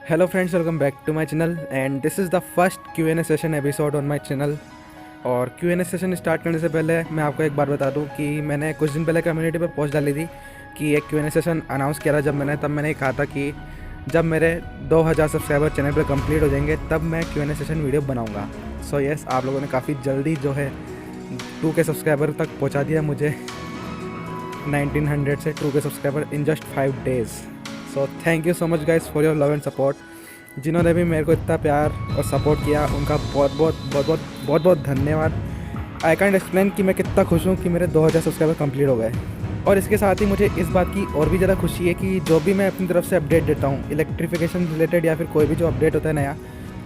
Hello friends, welcome back to my channel and this is the first Q&A session episode on my channel. और Q&A session start करने से पहले मैं आपको एक बात बता दूं कि मैंने कुछ दिन पहले कम्युनिटी पे पोस्ट डाली थी कि एक Q&A सेशन अनाउंस किया था। तब मैंने कहा था कि जब मेरे 2000 सब्सक्राइबर चैनल पर कंप्लीट हो जाएंगे तब मैं Q&A सेशन वीडियो बनाऊँगा। सो यस, आप लोगों ने काफ़ी जल्दी जो है 2K सब्सक्राइबर तक पहुँचा दिया मुझे 1900 से 2K subscriber in just 5 days। So thank you so much guys for your love and support. जिन्होंने भी मेरे को इतना प्यार और सपोर्ट किया उनका बहुत बहुत धन्यवाद। आई कैंट एक्सप्लेन कि मैं कितना खुश हूँ कि मेरे 2000 सब्सक्राइबर कंप्लीट हो गए। और इसके साथ ही मुझे इस बात की और भी ज़्यादा खुशी है कि जो भी मैं अपनी तरफ से अपडेट देता हूँ इलेक्ट्रिफिकेशन रिलेटेड या फिर कोई भी जो अपडेट होता है नया,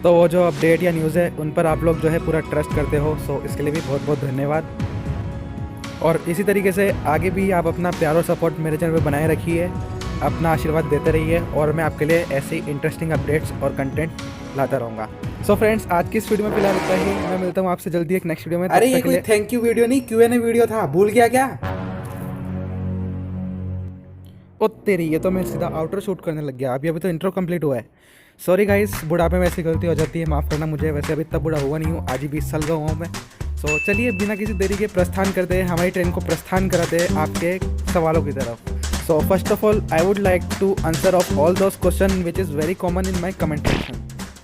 तो वो जो अपडेट या न्यूज़ है उन पर आप लोग जो है पूरा ट्रस्ट करते हो। सो इसके लिए भी बहुत बहुत धन्यवाद। और इसी तरीके से आगे भी आप अपना प्यार और सपोर्ट मेरे चैनल पर बनाए रखिए, अपना आशीर्वाद देते रहिए और मैं आपके लिए ऐसे ही इंटरेस्टिंग अपडेट्स और कंटेंट लाता रहूँगा। सो फ्रेंड्स, आज की इस वीडियो में फिलहाल इतना ही। मैं मिलता हूँ आपसे जल्दी एक नेक्स्ट वीडियो में। अरे ये कोई थैंक यू वीडियो नहीं, Q&A वीडियो था, भूल गया क्या? ओ तेरी, ये तो मैं सीधा आउटर शूट करने लग गया। अभी तो इंट्रो कंप्लीट हुआ है। सॉरी गाइस, बुढ़ापे में ऐसी गलती हो जाती है, माफ़ करना मुझे। वैसे अभी इतना बुढ़ा हुआ नहीं हूँ, आज ही 20 साल का हुआ हूँ मैं। सो चलिए बिना किसी देरी के प्रस्थान करते हैं, हमारी ट्रेन को प्रस्थान कराते हैं आपके सवालों की तरफ। So first of all, I would like to answer of all those questions which is very common in my comment section.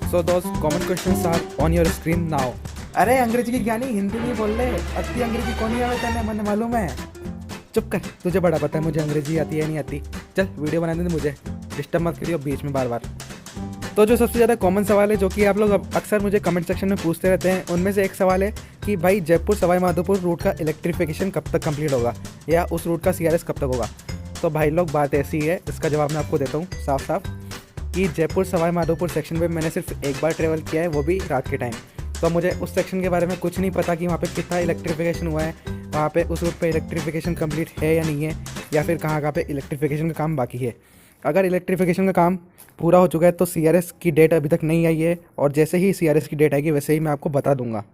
So those common questions are on your screen now. अरे अंग्रेजी की ज्ञानी, हिंदी नहीं बोल रहे। अति अंग्रेजी कौन ही आता है, मैंने मालूम है। चुप कर, तुझे बड़ा पता है मुझे अंग्रेजी आती है नहीं आती। चल वीडियो बनाने दे, मुझे डिस्टर्ब मत करियो बीच में बार बार। तो जो सबसे ज़्यादा कॉमन सवाल है जो कि आप लोग अक्सर मुझे कमेंट सेक्शन में पूछते रहते हैं, उनमें से एक सवाल है कि भाई जयपुर सवाई माधोपुर रूट का इलेक्ट्रिफिकेशन कब तक कंप्लीट होगा या उस रूट का CRS कब तक होगा। तो भाई लोग, बात ऐसी है, इसका जवाब मैं आपको देता हूँ साफ साफ कि जयपुर सवाई माधोपुर सेक्शन पे मैंने सिर्फ एक बार ट्रेवल किया है, वो भी रात के टाइम। तो मुझे उस सेक्शन के बारे में कुछ नहीं पता कि वहाँ पे कितना इलेक्ट्रिफिकेशन हुआ है, वहाँ पे उस रूट पे इलेक्ट्रिफिकेशन कंप्लीट है या नहीं है, या फिर कहाँ पे इलेक्ट्रिफिकेशन का काम बाकी है। अगर इलेक्ट्रिफिकेशन का काम पूरा हो चुका है तो CRS की डेट अभी तक नहीं आई है, और जैसे ही CRS की डेट आएगी वैसे ही मैं आपको बता दूंगा।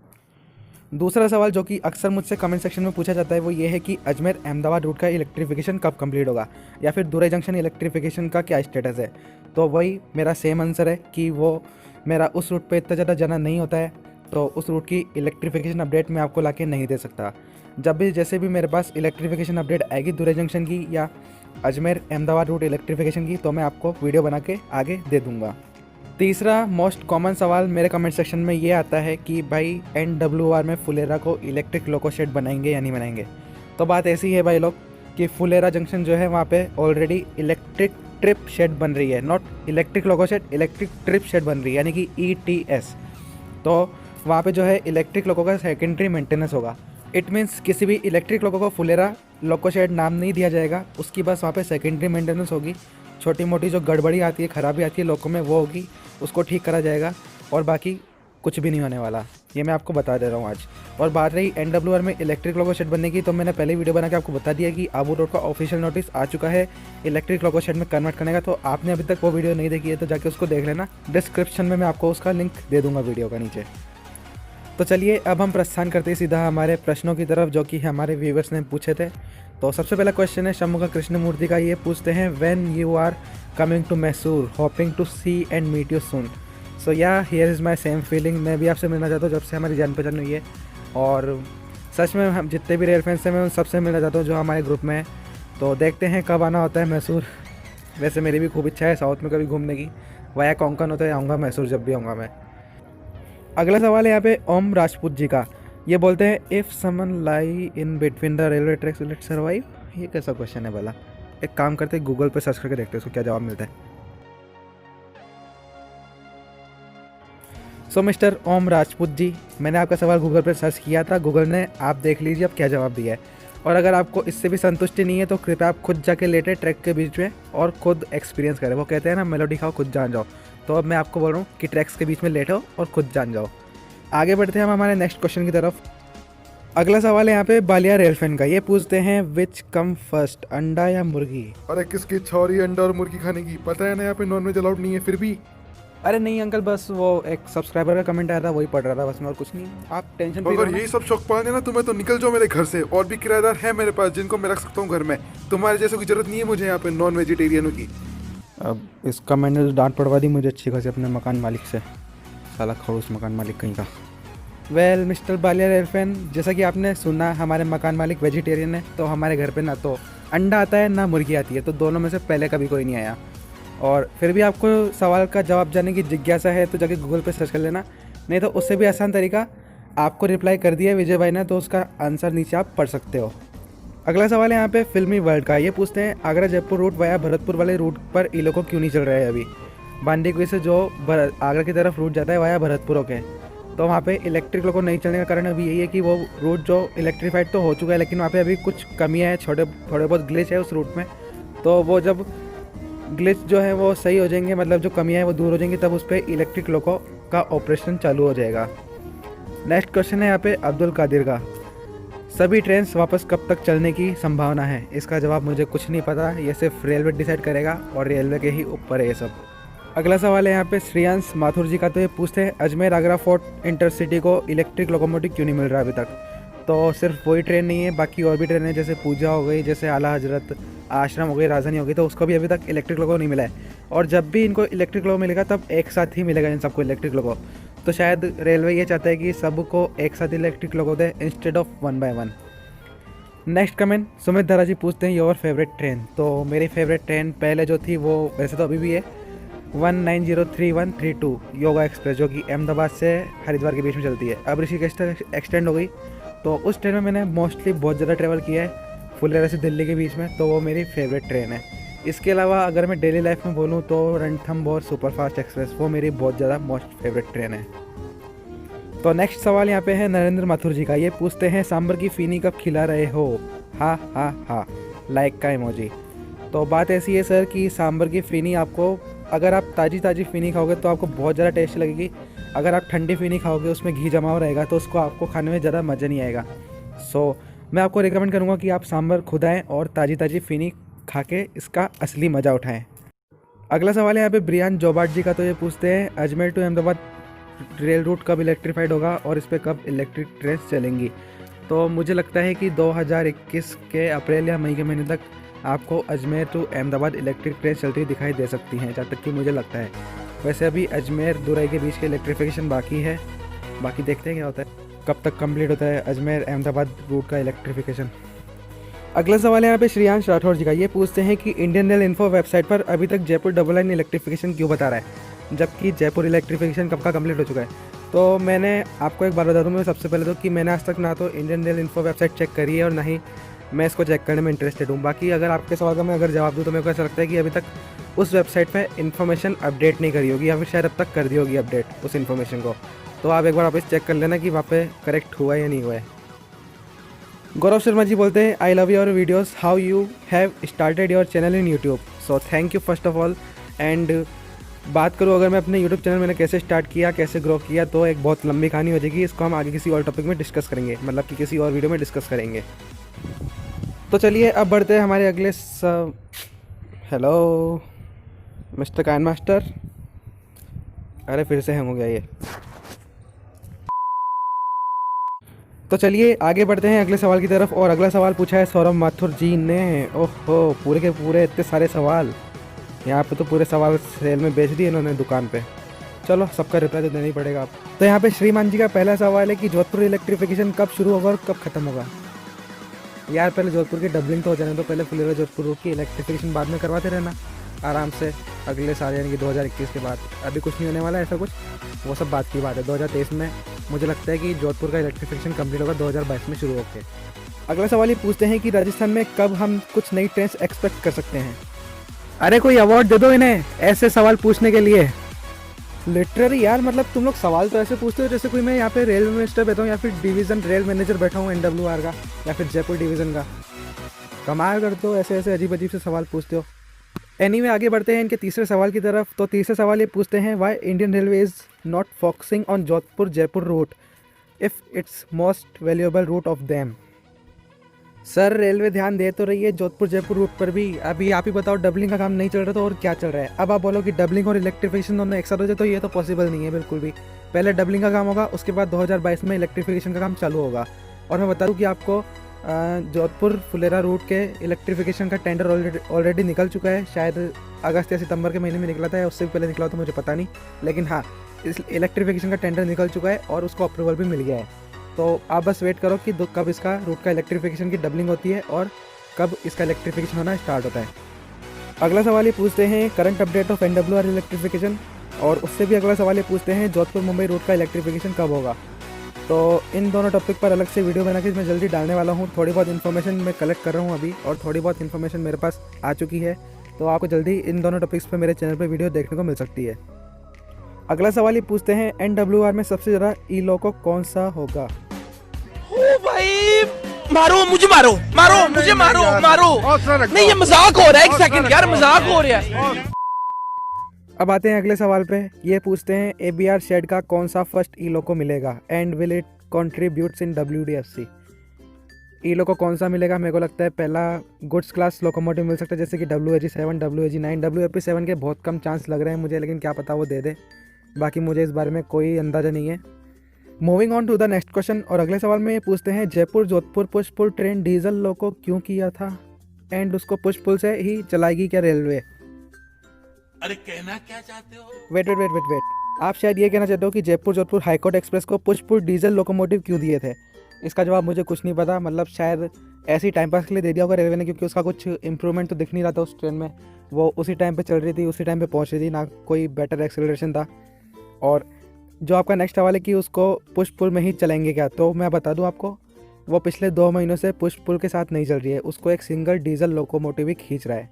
दूसरा सवाल जो कि अक्सर मुझसे कमेंट सेक्शन में पूछा जाता है वो ये है कि अजमेर अहमदाबाद रूट का इलेक्ट्रिफिकेशन कब कंप्लीट होगा, या फिर दुरई जंक्शन इलेक्ट्रिफिकेशन का क्या स्टेटस है। तो वही मेरा सेम आंसर है कि वो मेरा उस रूट पे इतना ज़्यादा जाना नहीं होता है, तो उस रूट की इलेक्ट्रिफिकेशन अपडेट मैं आपको लाके नहीं दे सकता। जब भी जैसे भी मेरे पास इलेक्ट्रिफिकेशन अपडेट आएगी दुरई जंक्शन की या अजमेर अहमदाबाद रूट इलेक्ट्रिफिकेशन की, तो मैं आपको वीडियो बना के आगे दे दूँगा। तीसरा मोस्ट कॉमन सवाल मेरे कमेंट सेक्शन में ये आता है कि भाई NWR में फुलेरा को इलेक्ट्रिक लोको शेड बनाएंगे या नहीं बनाएंगे। तो बात ऐसी है भाई लोग कि फुलेरा जंक्शन जो है वहाँ पे ऑलरेडी इलेक्ट्रिक ट्रिप शेड बन रही है, not electric loco shed, electric trip shed बन रही है, यानी कि ETS। तो वहाँ पे जो है इलेक्ट्रिक लोको का सेकेंडरी मेंटेनेंस होगा। इट मीन्स किसी भी इलेक्ट्रिक लोको को फुलेरा लोको शेड नाम नहीं दिया जाएगा, उसकी बस वहाँ पे सेकेंडरी मेंटेनेंस होगी। छोटी मोटी जो गड़बड़ी आती है, ख़राबी आती है लोको में, वो होगी, उसको ठीक करा जाएगा, और बाकी कुछ भी नहीं होने वाला। ये मैं आपको बता दे रहा हूँ आज। और बात रही NWR में इलेक्ट्रिक लोको शेड बनने की, तो मैंने पहले वीडियो बना के आपको बता दिया कि आबू रोड का ऑफिशियल नोटिस आ चुका है इलेक्ट्रिक लोको शेड में कन्वर्ट करने का। तो आपने अभी तक वो वीडियो नहीं देखी है तो जाके उसको देख लेना, डिस्क्रिप्शन में मैं आपको उसका लिंक दे दूँगा वीडियो का नीचे। तो चलिए अब हम प्रस्थान करते हैं सीधा हमारे प्रश्नों की तरफ जो कि हमारे व्यूवर्स ने पूछे थे। तो सबसे पहला क्वेश्चन है शंमुगा कृष्णमूर्ति का। ये पूछते हैं when you are coming to Mysore, hoping to see and meet you soon. So yeah here is my same feeling. मैं भी आपसे मिलना चाहता हूँ जब से हमारी जान पहचान हुई है, और सच में हम जितने भी रेयर फैंस हैं मैं उन सबसे मिलना चाहता हूँ जो हमारे ग्रुप में है। तो देखते हैं कब आना होता है मैसूर। वैसे मेरी भी खूब इच्छा है साउथ में कभी घूमने की, वाया कोंकण होता है आऊँगा मैसूर जब भी आऊँगा मैं। अगला सवाल है यहाँ पे ओम राजपूत जी का। ये बोलते हैं if someone lie in between the railway tracks will it survive. ये कैसा क्वेश्चन है भला? एक काम करते हैं, गूगल पे सर्च करके देखते हैं उसको क्या जवाब मिलता है। सो मिस्टर ओम राजपूत जी, मैंने आपका सवाल गूगल पे सर्च किया था, गूगल ने आप देख लीजिए अब क्या जवाब दिया है। और अगर आपको इससे भी संतुष्टि नहीं है तो कृपया आप खुद जाके लेटे ट्रैक के बीच में और खुद एक्सपीरियंस करें। वो कहते हैं ना, मेलोडी खाओ खुद जान जाओ। तो अब मैं आपको बोल रहा हूँ कि ट्रैक्स के बीच में लेटो और खुद जान जाओ। आगे बढ़ते हैं हम हमारे नेक्स्ट क्वेश्चन की तरफ। अगला सवाल है यहाँ पे बालिया रेलफेन का। ये पूछते हैं विच कम फर्स्ट, अंडा या मुर्गी? अरे किसकी छौरी अंडा और मुर्गी खाने की, पता है ना यहाँ पे नॉनवेज अलाउड नहीं है फिर भी। अरे नहीं अंकल, बस वो एक सब्सक्राइबर का कमेंट आया था वही पढ़ रहा था बस मैं, और कुछ नहीं। आप टेंशन फ्री अगर रहो। यही सब शौक पालने ना तुम्हें तो निकल जाओ मेरे घर से। और भी किराएदार है मेरे पास जिनको मैं रख सकता हूँ घर में। तुम्हारे जैसे की जरूरत नहीं है मुझे यहाँ पे नॉन वेजिटेरियनों की। अब इसका मैंने तो डांट पड़वा दी मुझे अच्छी खासी अपने मकान मालिक से, साला खड़ूस मकान मालिक कहीं का। वेल मिस्टर बालिया रेलफैन, जैसा कि आपने सुना हमारे मकान मालिक वेजिटेरियन है, तो हमारे घर पे ना तो अंडा आता है ना मुर्गी आती है, तो दोनों में से पहले कभी कोई नहीं आया। और फिर भी आपको सवाल का जवाब जानने की जिज्ञासा है तो जाके गूगल पे सर्च कर लेना, नहीं तो उससे भी आसान तरीका आपको रिप्लाई कर दिया विजय भाई ने, तो उसका आंसर नीचे आप पढ़ सकते हो। अगला सवाल है यहाँ पे फिल्मी वर्ल्ड का। ये पूछते हैं आगरा जयपुर रूट वाया भरतपुर वाले रूट पर ई लोको क्यों नहीं चल रहा है अभी। बांदीकुई से जो आगरा की तरफ रूट जाता है वाया भरतपुर होके, तो वहाँ पे इलेक्ट्रिक लोको नहीं चलने का कारण अभी यही है कि वो रूट जो इलेक्ट्रीफाइड तो हो चुका है, लेकिन वहाँ पे अभी कुछ कमियाँ हैं, थोड़े बहुत ग्लिच है उस रूट में। तो वो जब ग्लिच जो है वो सही हो जाएंगे, मतलब जो कमियाँ हैं वो दूर हो जाएंगी, तब उस पर इलेक्ट्रिक लोको का ऑपरेशन चालू हो जाएगा। नेक्स्ट क्वेश्चन है यहाँ पे अब्दुल कादिर का, सभी ट्रेन वापस कब तक चलने की संभावना है। इसका जवाब मुझे कुछ नहीं पता, ये सिर्फ रेलवे डिसाइड करेगा और रेलवे के ही ऊपर है ये सब। अगला सवाल है यहाँ पे श्रेयांश माथुर जी का। तो ये पूछते हैं अजमेर आगरा फोर्ट इंटरसिटी को इलेक्ट्रिक लोकोमोटिव क्यों नहीं मिल रहा अभी तक। तो सिर्फ वही ट्रेन नहीं है, बाकी और भी ट्रेन है, जैसे पूजा हो गई, जैसे आला हजरत आश्रम हो गई, राजधानी हो गई, तो उसको भी अभी तक इलेक्ट्रिक लोको नहीं मिला है। और जब भी इनको इलेक्ट्रिक लोको मिलेगा तब एक साथ ही मिलेगा इन सबको इलेक्ट्रिक लोको। तो शायद रेलवे ये चाहता है कि सबको एक साथ electric loco they instead of 1 by 1। Next comment Sumit धारा जी पूछते हैं योर फेवरेट ट्रेन। तो मेरी फेवरेट ट्रेन पहले जो थी वो वैसे तो अभी भी है 1903-132 योगा एक्सप्रेस, जो कि अहमदाबाद से हरिद्वार के बीच में चलती है। अब ऋषिकेश तक एक्सटेंड हो गई, तो उस ट्रेन में मैंने मोस्टली बहुत ज़्यादा ट्रैवल किया है, फुलेरा से दिल्ली के बीच में, तो वो मेरी फेवरेट ट्रेन है। इसके अलावा अगर मैं डेली लाइफ में बोलूँ तो रणथंबोर सुपरफास्ट एक्सप्रेस, वो मेरी बहुत ज़्यादा मोस्ट फेवरेट ट्रेन है। तो नेक्स्ट सवाल यहाँ पे है नरेंद्र माथुर जी का। ये पूछते हैं सांबर की फीनी कब खिला रहे हो, हा हा हा, लाइक का इमोजी। तो बात ऐसी है सर कि सांबर की फीनी आपको, अगर आप ताज़ी फीनी खाओगे तो आपको बहुत ज़्यादा टेस्ट लगेगी। अगर आप ठंडी फीनी खाओगे उसमें घी जमा रहेगा तो उसको आपको खाने में ज़्यादा मज़ा नहीं आएगा। सो मैं आपको रिकमेंड करूँगा कि आप सांबर खुद आएँ और ताज़ी फीनी खा के इसका असली मज़ा उठाएँ। अगला सवाल है यहाँ पे ब्रियान जोबाट जी का। तो ये पूछते हैं Ajmer to Ahmedabad rail route कब इलेक्ट्रीफाइड होगा और इस पर कब इलेक्ट्रिक ट्रेन चलेंगी। तो मुझे लगता है कि 2021 के अप्रैल या मई के महीने तक आपको Ajmer to Ahmedabad electric train चलती हुई दिखाई दे सकती हैं, जहाँ तक कि मुझे लगता है। वैसे अभी अजमेर दुरई के बीच के इलेक्ट्रिफिकेशन बाकी है, बाकी देखते हैं क्या होता है, कब तक कंप्लीट होता है अजमेर अहमदाबाद रूट का इलेक्ट्रिफिकेशन। अगला सवाल है यहाँ पे श्रेयांश राठौर जी का। ये पूछते हैं कि इंडियन रेल इन्फो वेबसाइट पर अभी तक जयपुर डबल लाइन इलेक्ट्रिफिकेशन क्यों बता रहा है, जबकि जयपुर इलेक्ट्रिफिकेशन कब का कंप्लीट हो चुका है। तो मैंने आपको एक बार बता दूँ मैं सबसे पहले तो कि मैंने आज तक ना तो Indian rail info website check करी है और ना ही मैं इसको चेक करने में इंटरेस्टेड हूँ। बाकी अगर आपके सवाल का मैं अगर जवाब दूँ तो मेरे को ऐसा लगता है कि अभी तक उस वेबसाइट पे इन्फॉर्मेशन अपडेट नहीं करी होगी, या फिर शायद अब तक कर दी होगी अपडेट उस इन्फॉर्मेशन को। तो आप एक बार वापस चेक कर लेना कि वहाँ पे करेक्ट हुआ या नहीं हुआ है। गौरव शर्मा जी बोलते हैं I love your videos, how you have started your channel in YouTube. So thank you first of all. And बात करूँ अगर मैं अपने यूट्यूब चैनल मैंने कैसे स्टार्ट किया, कैसे ग्रो किया, तो एक बहुत लंबी कहानी हो जाएगी। इसको हम आगे किसी और टॉपिक में डिस्कस करेंगे, मतलब कि किसी और वीडियो में डिस्कस करेंगे। तो चलिए अब बढ़ते हैं हमारे अगले हेलो मिस्टर काइन मास्टर, अरे फिर से हैंग हो गया ये। तो चलिए आगे बढ़ते हैं अगले सवाल की तरफ। और अगला सवाल पूछा है सौरभ माथुर जी ने। ओहो, पूरे के पूरे इतने सारे सवाल, यहाँ पे तो पूरे सवाल सेल में बेच दिए इन्होंने दुकान पे। चलो सबका रिप्लाई तो देना ही पड़ेगा आप। तो यहाँ पे श्रीमान जी का पहला सवाल है कि जोधपुर इलेक्ट्रिफिकेशन कब शुरू होगा और कब खत्म होगा। यार पहले जोधपुर की डबलिंग तो हो जाने, तो पहले फुलेरा जोधपुर रूट की इलेक्ट्रिफिकेशन बाद में करवाते रहना आराम से अगले साल, यानी कि 2021 के बाद। अभी कुछ नहीं होने वाला ऐसा कुछ, वो सब बात की बात है। 2023 में मुझे लगता है कि जोधपुर का इलेक्ट्रिफिकेशन कंप्लीट होगा 2022 में शुरू होकर। अगला सवाल ये पूछते हैं कि राजस्थान में कब हम कुछ नई ट्रेन एक्सपेक्ट कर सकते हैं। अरे कोई अवार्ड दे दो इन्हें ऐसे सवाल पूछने के लिए। लिटरली यार, मतलब तुम लोग सवाल तो ऐसे पूछते हो जैसे कोई मैं यहाँ पे रेल मिनिस्टर बैठा हूँ या फिर डिवीज़न रेल मैनेजर बैठा हूँ NWR का या फिर जयपुर डिवीज़न का। कमाल करते हो, ऐसे ऐसे अजीब अजीब से सवाल पूछते हो। एनीवे आगे बढ़ते हैं इनके तीसरे सवाल की तरफ। तो तीसरे सवाल ये पूछते हैं why Indian railway is not focusing on Jodhpur Jaipur route if it's most valuable route of them. Sir railway ध्यान दे तो रही है जोधपुर जयपुर रूट पर भी। अभी आप ही बताओ, डबलिंग का काम नहीं चल रहा तो और क्या चल रहा है। अब आप बोलो कि डबलिंग और इलेक्ट्रिफिकेशन दोनों एक साथ हो जाए, तो ये तो पॉसिबल नहीं है बिल्कुल भी। पहले डबलिंग का काम होगा, उसके बाद 2022 में इलेक्ट्रिफिकेशन का काम चालू होगा। और मैं बता दूं कि आपको जोधपुर फुलेरा रूट के इलेक्ट्रिफिकेशन का टेंडर ऑलरेडी निकल चुका है। शायद अगस्त या सितंबर के महीने में निकला था या उससे भी पहले निकला तो मुझे पता नहीं, लेकिन हाँ इस इलेक्ट्रिफिकेशन का टेंडर निकल चुका है और उसको अप्रूवल भी मिल गया है। तो आप बस वेट करो कि कब इसका रूट का इलेक्ट्रिफिकेशन की डबलिंग होती है और कब इसका इलेक्ट्रिफिकेशन होना स्टार्ट होता है। अगला सवाल ये पूछते हैं current update of NWR electrification, और उससे भी अगला सवाल ये पूछते हैं जोधपुर मुंबई रूट का इलेक्ट्रिफिकेशन कब होगा। तो इन दोनों टॉपिक पर अलग से वीडियो बना के मैं जल्दी डालने वाला हूँ। थोड़ी बहुत इन्फॉर्मेशन मैं कलेक्ट कर रहा हूँ अभी और थोड़ी बहुत इन्फॉर्मेशन मेरे पास आ चुकी है, तो आपको जल्दी इन दोनों टॉपिक्स पर मेरे चैनल पर वीडियो देखने को मिल सकती है। अगला सवाल ये पूछते हैं NWR में सबसे ज़्यादा ई-लोको कौन सा होगा। ओ भाई मारो मुझे, मारो मारो मुझे, मारो मारो, नहीं ये मजाक हो रहा है, एक सेकंड यार मजाक हो रहा है। अब आते हैं अगले सवाल पे। ये पूछते हैं ABR शेड का कौन सा फर्स्ट ई-लोको मिलेगा and will it contributes in WDFC। ई-लोको कौन सा मिलेगा? मेरे को लगता है पहला गुड्स क्लास लोकोमोटिव मिल सकता है, जैसे कि WAG7, WAG9, WFP7 के बहुत कम चांस लग रहे हैं मुझे, लेकिन क्या पता वो दे दे, बाकी मुझे इस बारे में कोई अंदाज़ा नहीं है। Moving on to the next question, और अगले सवाल में ये पूछते हैं Jaipur Jodhpur push pull train diesel loco क्यों किया था एंड उसको पुश पुल से ही चलाएगी क्या रेलवे? अरे कहना क्या चाहते हो? वेट, आप शायद ये कहना चाहते हो कि जयपुर जोधपुर हाईकोर्ट एक्सप्रेस को पुश पुल डीजल लोकोमोटिव क्यों दिए थे। इसका जवाब मुझे कुछ नहीं पता, मतलब शायद ऐसे ही टाइम पास के लिए दे दिया होगा रेलवे ने, क्योंकि उसका कुछ इंप्रूवमेंट तो दिख नहीं रहा था उस ट्रेन में। वो उसी टाइम पे चल रही थी, उसी टाइम पे पहुंच रही थी, ना कोई बेटर एक्सेलरेशन था। और जो आपका नेक्स्ट सवाल है कि उसको पुश पुल में ही चलेंगे क्या, तो मैं बता दूं आपको, वो पिछले 2 महीनों से पुश पुल के साथ नहीं चल रही है, उसको एक सिंगल डीजल लोकोमोटिव ही खींच रहा है।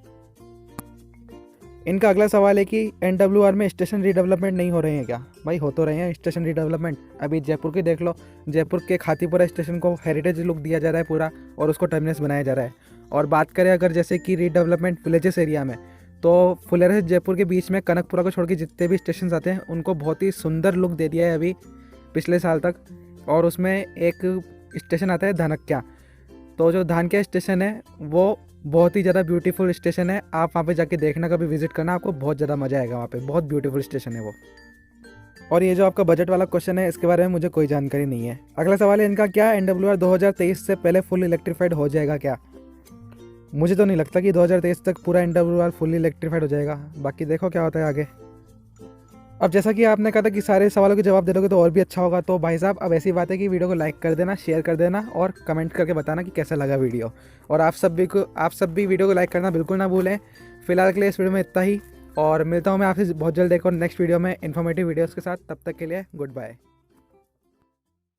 इनका अगला सवाल है कि NWR में स्टेशन रीडेवलपमेंट नहीं हो रहे हैं क्या? भाई हो तो रहे हैं स्टेशन रीडेवलपमेंट। अभी जयपुर की देख लो, जयपुर के खातीपुरा स्टेशन को हेरिटेज लुक दिया जा रहा है पूरा, और उसको टर्मिनस बनाया जा रहा है। और बात करें अगर जैसे कि रीडेवलपमेंट विलेजेस एरिया में, तो फुलेरा से जयपुर के बीच में कनकपुरा को छोड़ के जितने भी स्टेशन आते हैं उनको बहुत ही सुंदर लुक दे दिया है अभी पिछले साल तक। और उसमें एक स्टेशन आता है धानक्या, तो जो धानक्या स्टेशन है वो बहुत ही ज़्यादा ब्यूटीफुल स्टेशन है। आप वहाँ पे जाके देखना, कभी विजिट करना, आपको बहुत ज़्यादा मज़ा आएगा वहाँ पे, बहुत ब्यूटीफुल स्टेशन है वो। और ये जो आपका बजट वाला क्वेश्चन है, इसके बारे में मुझे कोई जानकारी नहीं है। अगला सवाल है इनका, क्या NWR 2023 से पहले फुल इलेक्ट्रीफाइड हो जाएगा क्या? मुझे तो नहीं लगता कि 2023 तक पूरा NWR फुल इलेक्ट्रीफाइड हो जाएगा, बाकी देखो क्या होता है आगे। अब जैसा कि आपने कहा था कि सारे सवालों के जवाब दे दोगे तो और भी अच्छा होगा, तो भाई साहब अब ऐसी बात है कि वीडियो को लाइक कर देना, शेयर कर देना और कमेंट करके बताना कि कैसा लगा वीडियो। और आप सब भी वीडियो को लाइक करना बिल्कुल ना भूलें। फिलहाल के लिए इस वीडियो में इतना ही, और मिलता हूँ मैं आपसे बहुत जल्द एक और नेक्स्ट वीडियो में इन्फॉर्मेटिव वीडियोज़ के साथ। तब तक के लिए गुड बाय।